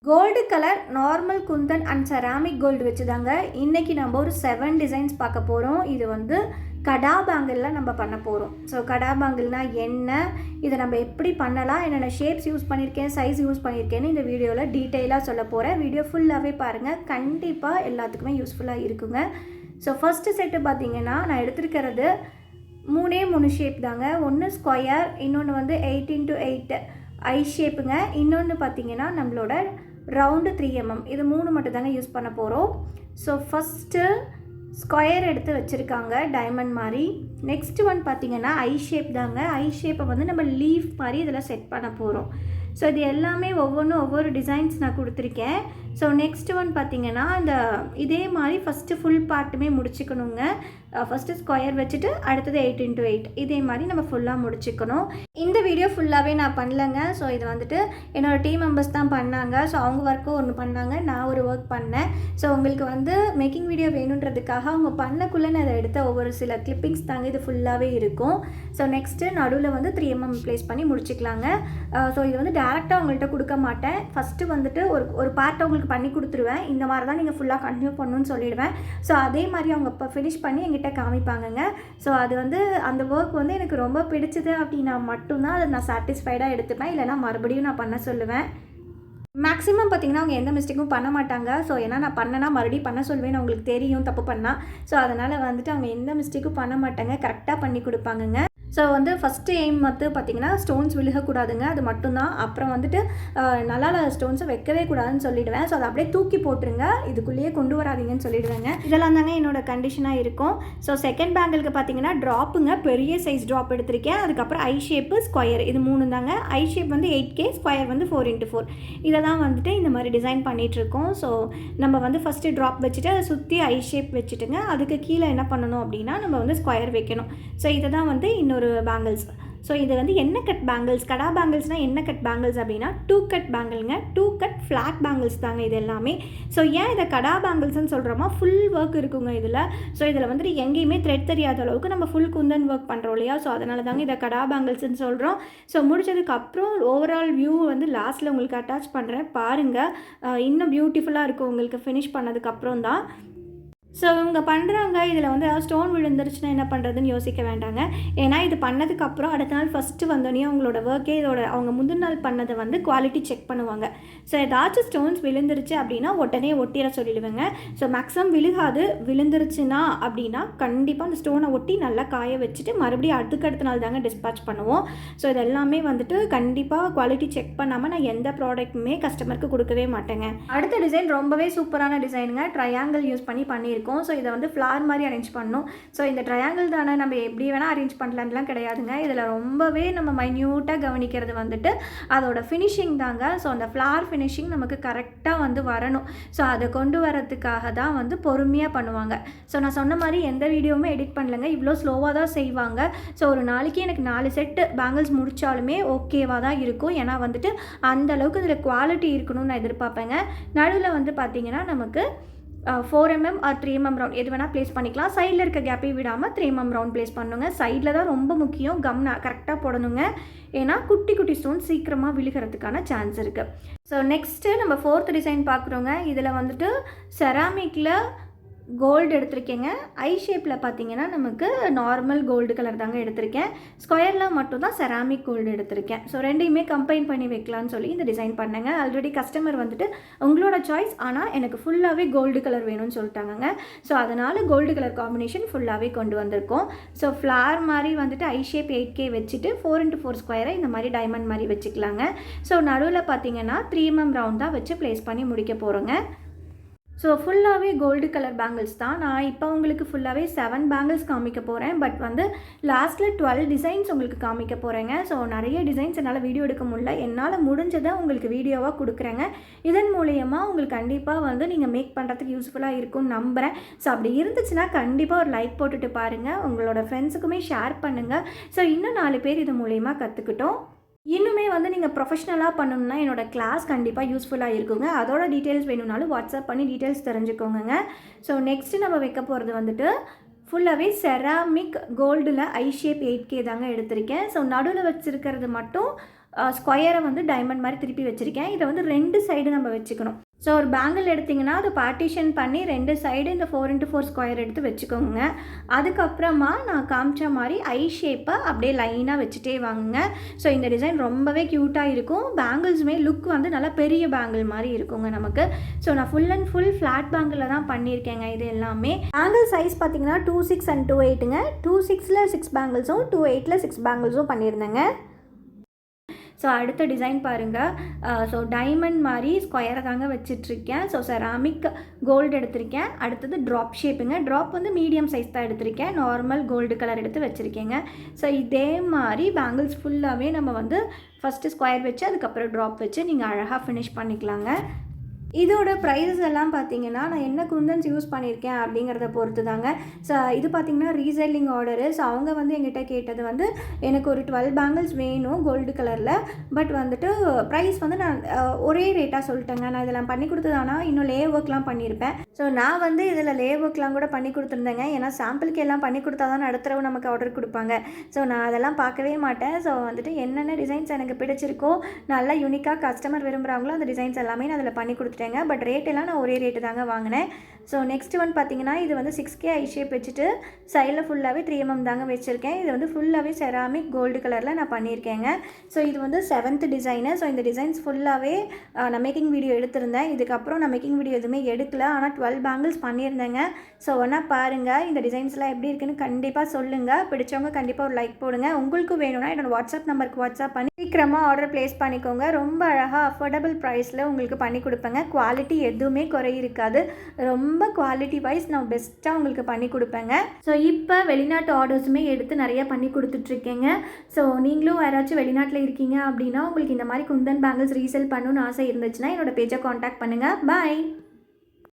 Gold colour normal kundan and ceramic gold வச்சு தாங்க இன்றைக்கி நம்ம ஒரு 7 டிசைன்ஸ் பார்க்க போகிறோம். இது வந்து கடா பேங்கிளில் நம்ம பண்ண போகிறோம். ஸோ கடா பேங்கிள்னால் என்ன, இதை நம்ம எப்படி பண்ணலாம், என்னென்ன ஷேப்ஸ் யூஸ் பண்ணியிருக்கேன், சைஸ் யூஸ் பண்ணியிருக்கேன்னு இந்த வீடியோவில் டீட்டெயிலாக சொல்ல போகிறேன். வீடியோ ஃபுல்லாகவே பாருங்கள், கண்டிப்பாக எல்லாத்துக்குமே யூஸ்ஃபுல்லாக இருக்குங்க. ஸோ ஃபஸ்ட்டு செட்டு பார்த்திங்கன்னா நான் எடுத்துருக்கிறது 3 ஷேப் தாங்க. ஒன்று ஸ்கொயர், இன்னொன்று வந்து 8x8 ஐ ஷேப்புங்க, இன்னொன்று பார்த்திங்கன்னா நம்மளோட ரவுண்டு 3mm. இது 3 மட்டும் தாங்க யூஸ் பண்ண போகிறோம். ஸோ ஃபஸ்ட்டு ஸ்கொயர் எடுத்து வச்சுருக்காங்க டைமண்ட் மாதிரி. நெக்ஸ்ட் ஒன் பார்த்திங்கன்னா ஐ ஷேப் தாங்க. ஐ ஷேப்பை வந்து நம்ம லீஃப் மாதிரி இதில் செட் பண்ண போகிறோம். ஸோ இது எல்லாமே ஒவ்வொரு டிசைன்ஸ் நான் கொடுத்துருக்கேன். ஸோ நெக்ஸ்ட் ஒன் பார்த்திங்கன்னா இதே மாதிரி ஃபஸ்ட்டு ஃபுல் பார்ட்டுமே முடிச்சுக்கணுங்க. ஃபஸ்ட்டு ஸ்கொயர் வச்சுட்டு அடுத்தது 8x8 இதே மாதிரி நம்ம ஃபுல்லாக முடிச்சுக்கணும். இந்த வீடியோ ஃபுல்லாகவே நான் பண்ணலைங்க. ஸோ இது வந்துட்டு என்னோடய டீம் மெம்பர்ஸ் தான் பண்ணாங்க. ஸோ அவங்க ஒர்க்கும் ஒன்று பண்ணாங்க, நான் ஒரு ஒர்க் பண்ணேன். ஸோ உங்களுக்கு வந்து மேக்கிங் வீடியோ வேணுன்றதுக்காக அவங்க பண்ணக்குள்ளே நான் அதை எடுத்த ஒவ்வொரு சில கிளிப்பிங்ஸ் தாங்க இது ஃபுல்லாகவே இருக்கும். ஸோ நெக்ஸ்ட்டு நடுவில் வந்து 3mm ப்ளேஸ் பண்ணி முடிச்சுக்கலாங்க. ஸோ இது வந்து டேரெக்டாக அவங்கள்ட்ட கொடுக்க மாட்டேன். ஃபஸ்ட்டு வந்துட்டு ஒரு பார்ட்டை உங்களுக்கு பண்ணி கொடுத்துருவேன். இந்த மாதிரி தான் நீங்கள் ஃபுல்லாக கண்டினியூ பண்ணணும்னு சொல்லிடுவேன். ஸோ அதே மாதிரி அவங்க இப்போ ஃபினிஷ் பண்ணி எங்கிட்ட காமிப்பாங்கங்க. ஸோ அது வந்து அந்த ஒர்க் வந்து எனக்கு ரொம்ப பிடிச்சது அப்படின்னா மட்டும்தான் அதை நான் சாட்டிஸ்ஃபைடாக எடுத்துப்பேன், இல்லைனா மறுபடியும் நான் பண்ண சொல்லுவேன். மேக்ஸிமம் பார்த்திங்கன்னா அவங்க எந்த மிஸ்டேக்கும் பண்ண மாட்டாங்க. ஸோ ஏன்னா நான் பண்ணனா மறுபடியும் பண்ண சொல்வேன்னு அவங்களுக்கு தெரியும் தப்பு பண்ணால். ஸோ அதனால் வந்துட்டு அவங்க எந்த மிஸ்டேக்கும் பண்ண மாட்டாங்க, கரெக்டாக பண்ணி கொடுப்பாங்கங்க. ஸோ வந்து ஃபஸ்ட்டு எய்ம் வந்து பார்த்திங்கன்னா ஸ்டோன்ஸ் விழுகக்கூடாதுங்க, அது மட்டும்தான். அப்புறம் வந்துட்டு நல்லா ஸ்டோன்ஸை வைக்கவே கூடாதுன்னு சொல்லிவிடுவேன். ஸோ அதை அப்படியே தூக்கி போட்டுருங்க, இதுக்குள்ளேயே கொண்டு வராதிங்கன்னு சொல்லிவிடுவேங்க. இதெல்லாம் தாங்க என்னோடய கண்டிஷனாக இருக்கும். ஸோ செகண்ட் பேங்கிளுக்கு பார்த்திங்கன்னா ட்ராப்புங்க, பெரிய சைஸ் ட்ராப் எடுத்திருக்கேன். அதுக்கப்புறம் ஐ ஷேப்பு, ஸ்கொயர், இது 3 தாங்க. ஐ ஷேப் வந்து 8K, ஸ்கொயர் வந்து 4x4. இதை தான் வந்துட்டு இந்த மாதிரி டிசைன் பண்ணிகிட்ருக்கோம். ஸோ நம்ம வந்து ஃபஸ்ட்டு ட்ராப் வச்சுட்டு அதை சுற்றி ஐ ஷேப் வச்சுட்டுங்க, அதுக்கு கீழே என்ன பண்ணணும் அப்படின்னா நம்ம வந்து ஸ்கொயர் வைக்கணும். ஸோ இதை தான் வந்து இன்னொரு பேங்கிள்ஸ். ஸோ இது வந்து என்ன கட் பேங்கிள்ஸ், கடா பேங்கிள்ஸ்னால் என்ன கட் பேங்கிள்ஸ் அப்படின்னா 2 கட் பேங்கிள்ங்க, 2 கட் ஃப்ளாட் பேங்கிள்ஸ் தாங்க இது எல்லாமே. ஸோ ஏன் இதை கடா பேங்கிள்ஸ்ன்னு சொல்கிறோமா, ஃபுல் ஒர்க் இருக்குங்க இதில். ஸோ இதில் வந்துட்டு எங்கேயுமே த்ரெட் தெரியாத அளவுக்கு நம்ம ஃபுல் குந்தன் ஒர்க் பண்ணுறோம் இல்லையா. ஸோ அதனால தாங்க இதை கடா பேங்கிள்ஸ்ன்னு சொல்கிறோம். ஸோ முடிச்சதுக்கப்புறம் ஓவரால் வியூ வந்து லாஸ்ட்டில் உங்களுக்கு அட்டாச் பண்ணுறேன் பாருங்கள். இன்னும் பியூட்டிஃபுல்லாக இருக்கும் உங்களுக்கு ஃபினிஷ் பண்ணதுக்கப்புறம் தான். ஸோ இவங்க பண்ணுறாங்க, இதில் வந்து ஸ்டோன் விழுந்துருச்சுன்னா என்ன பண்ணுறதுன்னு யோசிக்க வேண்டாங்க. ஏன்னா இது பண்ணதுக்கப்புறம் அடுத்த நாள் ஃபஸ்ட்டு வந்தோடனே அவங்களோட ஒர்க்கே அவங்க முந்தின நாள் பண்ணதை வந்து குவாலிட்டி செக் பண்ணுவாங்க. ஸோ ஏதாச்சும் ஸ்டோன்ஸ் விழுந்துருச்சு அப்படின்னா உடனே ஒட்டிட சொல்லிடுவேங்க. ஸோ மேக்ஸிமம் விழுகாது, விழுந்துருச்சுன்னா அப்படின்னா கண்டிப்பாக அந்த ஸ்டோனை ஒட்டி நல்லா காய வச்சுட்டு மறுபடியும் அடுத்த நாள் தாங்க டிஸ்பேச் பண்ணுவோம். ஸோ இது எல்லாமே வந்துட்டு கண்டிப்பாக குவாலிட்டி செக் பண்ணாமல் நான் எந்த ப்ராடக்ட்டுமே கஸ்டமருக்கு கொடுக்கவே மாட்டேங்க. அடுத்த டிசைன் ரொம்பவே சூப்பரான டிசைனுங்க, ட்ரையாங்கிள் யூஸ் பண்ணியிருக்கோம். ஸோ இதை வந்து ஃப்ளார் மாதிரி அரேஞ்ச் பண்ணணும். ஸோ இந்த ட்ரையாங்கிள் தானே, நம்ம எப்படி வேணால் அரேஞ்ச் பண்ணலான்லாம் கிடையாதுங்க. இதில் ரொம்பவே நம்ம மைன்யூட்டாக கவனிக்கிறது வந்துட்டு அதோட ஃபினிஷிங் தாங்க. ஸோ அந்த ஃப்ளார் ஃபினிஷிங் நமக்கு கரெக்டாக வந்து வரணும். ஸோ அதை கொண்டு வரதுக்காக தான் வந்து பொறுமையாக பண்ணுவாங்க. ஸோ நான் சொன்ன மாதிரி எந்த வீடியோவுமே எடிட் பண்ணலைங்க, இவ்வளோ ஸ்லோவாக தான் செய்வாங்க. ஸோ ஒரு நாளைக்கு எனக்கு 4 செட்டு பேங்கிள்ஸ் முடித்தாலுமே ஓகேவாக தான் இருக்கும். ஏன்னா வந்துட்டு அந்தளவுக்கு இதில் குவாலிட்டி இருக்கணும்னு நான் எதிர்பார்ப்பேங்க. நடுவில் வந்து பார்த்திங்கன்னா நமக்கு 4mm ஆர் 3mm ரவுண்ட் எது வேணால் ப்ளேஸ் பண்ணிக்கலாம். சைடில் இருக்க கேப்பை விடாமல் 3mm ரவுண்ட் ப்ளேஸ் பண்ணுங்க. சைடில் தான் ரொம்ப முக்கியம், கரெக்டாக போடணுங்க. ஏன்னா குட்டி ஸ்டோன் சீக்கிரமாக விழுகிறதுக்கான சான்ஸ் இருக்குது. ஸோ நெக்ஸ்ட்டு நம்ம 4th டிசைன் பார்க்குறோங்க. இதில் வந்துட்டு செராமிக்கில் கோல்டு எடுத்திருக்கேங்க. ஐ ஷேப்பில் பார்த்தீங்கன்னா நமக்கு நார்மல் கோல்டு கலர் தாங்க எடுத்திருக்கேன். ஸ்கொயரில் மட்டும் தான் செராமிக் கோல்டு எடுத்திருக்கேன். ஸோ ரெண்டையுமே கம்பைன் பண்ணி வைக்கலான்னு சொல்லி இந்த டிசைன் பண்ணேங்க. ஆல்ரெடி கஸ்டமர் வந்துட்டு உங்களோட சாய்ஸ், ஆனால் எனக்கு ஃபுல்லாகவே கோல்டு கலர் வேணும்னு சொல்லிட்டாங்க. ஸோ அதனால் கோல்டு கலர் காம்பினேஷன் ஃபுல்லாகவே கொண்டு வந்திருக்கோம். ஸோ ஃப்ளார் மாதிரி வந்துட்டு ஐ ஷேப் 8K வச்சுட்டு 4x4 ஸ்கொயரை இந்த மாதிரி டைமண்ட் மாதிரி வச்சுக்கலாங்க. ஸோ நடுவில் பார்த்தீங்கன்னா 3mm ரவுண்ட் தான் வச்சு ப்ளேஸ் பண்ணி முடிக்க போகிறோங்க. ஸோ ஃபுல்லாகவே கோல்டு கலர் பேங்கிள்ஸ் தான். நான் இப்போ உங்களுக்கு ஃபுல்லாகவே 7 பேங்கிள்ஸ் காமிக்க போகிறேன். பட் வந்து லாஸ்ட்டில் 12 டிசைன்ஸ் உங்களுக்கு காமிக்க போகிறேங்க. ஸோ நிறைய டிசைன்ஸ் என்னால் வீடியோ எடுக்க முடியல, என்னால் முடிஞ்சதை உங்களுக்கு வீடியோவாக கொடுக்குறேங்க. இதன் மூலயமா உங்களுக்கு கண்டிப்பாக வந்து நீங்கள் மேக் பண்ணுறதுக்கு யூஸ்ஃபுல்லாக இருக்கும்னு நம்புகிறேன். ஸோ அப்படி இருந்துச்சுன்னா கண்டிப்பாக ஒரு லைக் போட்டுட்டு பாருங்கள், உங்களோட ஃப்ரெண்ட்ஸுக்குமே ஷேர் பண்ணுங்கள். ஸோ இன்னும் 4 பேர் இது மூலயமா கற்றுக்கிட்டோம். இன்னுமே வந்து நீங்கள் ப்ரொஃபஷ்னலாக பண்ணணுன்னா என்னோடய கிளாஸ் கண்டிப்பாக யூஸ்ஃபுல்லாக இருக்குங்க. அதோட டீட்டெயில்ஸ் வேணும்னாலும் வாட்ஸ்அப் பண்ணி டீட்டெயில்ஸ் தெரிஞ்சுக்கோங்க. ஸோ நெக்ஸ்ட்டு நம்ம வைக்க போகிறது வந்துட்டு ஃபுல்லாகவே செராமிக் கோல்டில் ஐ ஷேப் 8K தாங்க எடுத்திருக்கேன். ஸோ நடுவில் வச்சுருக்கிறது மட்டும் ஸ்கொயரை வந்து டைமண்ட் மாதிரி திருப்பி வச்சுருக்கேன். இதை வந்து 2 சைடு நம்ம வச்சுக்கணும். ஸோ ஒரு பேங்கிள் எடுத்திங்கன்னா அதை பார்ட்டிஷன் பண்ணி 2 சைடு இந்த 4x4 ஸ்கொயர் எடுத்து வச்சுக்கோங்க. அதுக்கப்புறமா நான் காமிச்ச மாதிரி ஐ ஷேப்பை அப்படியே லைனாக வச்சுட்டே வாங்குங்க. ஸோ இந்த டிசைன் ரொம்பவே க்யூட்டாக இருக்கும். பேங்கிள்ஸுமே லுக் வந்து நல்லா பெரிய பேங்கிள் மாதிரி இருக்குங்க நமக்கு. ஸோ நான் ஃபுல் அண்ட் ஃபுல் ஃப்ளாட் பேங்கிளில் தான் பண்ணியிருக்கேங்க. இது எல்லாமே பேங்கிள் சைஸ் பார்த்தீங்கன்னா 2/6 and 2/8ங்க. 2/6ல் 6 பேங்கிள்ஸும் 2/8ல் 6 பேங்கிள்ஸும் பண்ணியிருந்தேங்க. ஸோ அடுத்த டிசைன் பாருங்கள். ஸோ டைமண்ட் மாதிரி ஸ்கொயரை தாங்க வச்சிட்ருக்கேன். ஸோ செராமிக் கோல்டு எடுத்திருக்கேன். அடுத்தது ட்ராப் ஷேப்புங்க. ட்ராப் வந்து மீடியம் சைஸ் தான் எடுத்திருக்கேன். நார்மல் கோல்டு கலர் எடுத்து வச்சுருக்கேங்க. ஸோ இதே மாதிரி பேங்கிள்ஸ் ஃபுல்லாகவே நம்ம வந்து ஃபஸ்ட்டு ஸ்கொயர் வச்சு அதுக்கப்புறம் ட்ராப் வச்சு நீங்கள் அழகாக ஃபினிஷ் பண்ணிக்கலாங்க. இதோட ப்ரைஸஸ் எல்லாம் பார்த்தீங்கன்னா நான் என்ன குந்தன்ஸ் யூஸ் பண்ணியிருக்கேன் அப்படிங்கிறத பொறுத்து தாங்க. ஸோ இது பார்த்திங்கன்னா ரீசெல்லிங் ஆர்டரு. ஸோ அவங்க வந்து எங்கிட்ட கேட்டது வந்து எனக்கு ஒரு 12 பேங்கிள்ஸ் வேணும் கோல்டு கலரில். பட் வந்துட்டு ப்ரைஸ் வந்து நான் ஒரே ரேட்டாக சொல்லிட்டேங்க. நான் இதெல்லாம் பண்ணி கொடுத்ததானா இன்னும் லே ஒர்க்லாம் பண்ணியிருப்பேன். ஸோ நான் வந்து இதில் லே ஒர்க்லாம் கூட பண்ணி கொடுத்துருந்தேங்க. ஏன்னா சாம்பிளுக்கு எல்லாம் பண்ணி கொடுத்தா தான் அடுத்தரவு நமக்கு ஆர்டர் கொடுப்பாங்க. ஸோ நான் அதெல்லாம் பார்க்கவே மாட்டேன். ஸோ வந்துட்டு என்னென்ன டிசைன்ஸ் எனக்கு பிடிச்சிருக்கோ நல்லா யூனிக்காக கஸ்டமர் விரும்புகிறாங்களோ அந்த டிசைன்ஸ் எல்லாமே நான் அதில் பண்ணி கொடுத்துட்டேன். பட் ரேட் எல்லாம் நான் ஒரே ரேட்டு தாங்க வாங்கினேன். ஸோ நெக்ஸ்ட் ஒன் பார்த்தீங்கன்னா இது வந்து 6K ஐ ஷேப் வச்சுட்டு சைடில் ஃபுல்லாகவே 3mm தாங்க வச்சுருக்கேன். இது வந்து ஃபுல்லாகவே செராமிக் கோல்டு கலரில் நான் பண்ணியிருக்கேங்க. ஸோ இது வந்து 7th டிசைனு. ஸோ இந்த டிசைன்ஸ் ஃபுல்லாகவே நான் மேக்கிங் வீடியோ எடுத்திருந்தேன். இதுக்கப்புறம் நான் மேக்கிங் வீடியோ எதுவுமே எடுக்கல. ஆனால் 12 பேங்கிள்ஸ் பண்ணியிருந்தேங்க. ஸோ ஒன்றா பாருங்கள் இந்த டிசைன்ஸ்லாம் எப்படி இருக்குன்னு கண்டிப்பாக சொல்லுங்கள். பிடிச்சவங்க கண்டிப்பாக ஒரு லைக் போடுங்க. உங்களுக்கு வேணும்னா என்னோட வாட்ஸ்அப் நம்பருக்கு வாட்ஸ்அப் பண்ணி சீக்கிரமாக ஆர்டர் ப்ளேஸ் பண்ணிக்கோங்க. ரொம்ப அழகாக அஃபோர்டபுள் ப்ரைஸில் உங்களுக்கு பண்ணி கொடுப்பேங்க. குவாலிட்டி எதுவுமே குறை இருக்காது. ரொம்ப குவாலிட்டி வைஸ் நான் பெஸ்ட்டாக உங்களுக்கு பண்ணி கொடுப்பேங்க. ஸோ இப்போ வெளிநாட்டு ஆர்டர்ஸுமே எடுத்து நிறையா பண்ணி கொடுத்துட்ருக்கேங்க. ஸோ நீங்களும் யாராச்சும் வெளிநாட்டில் இருக்கீங்க அப்படின்னா உங்களுக்கு இந்த மாதிரி குந்தன் பேங்கிள்ஸ் ரீசேல் பண்ணணும்னு ஆசை இருந்துச்சுன்னா என்னோட பேஜை காண்டாக்ட் பண்ணுங்கள். பாய்.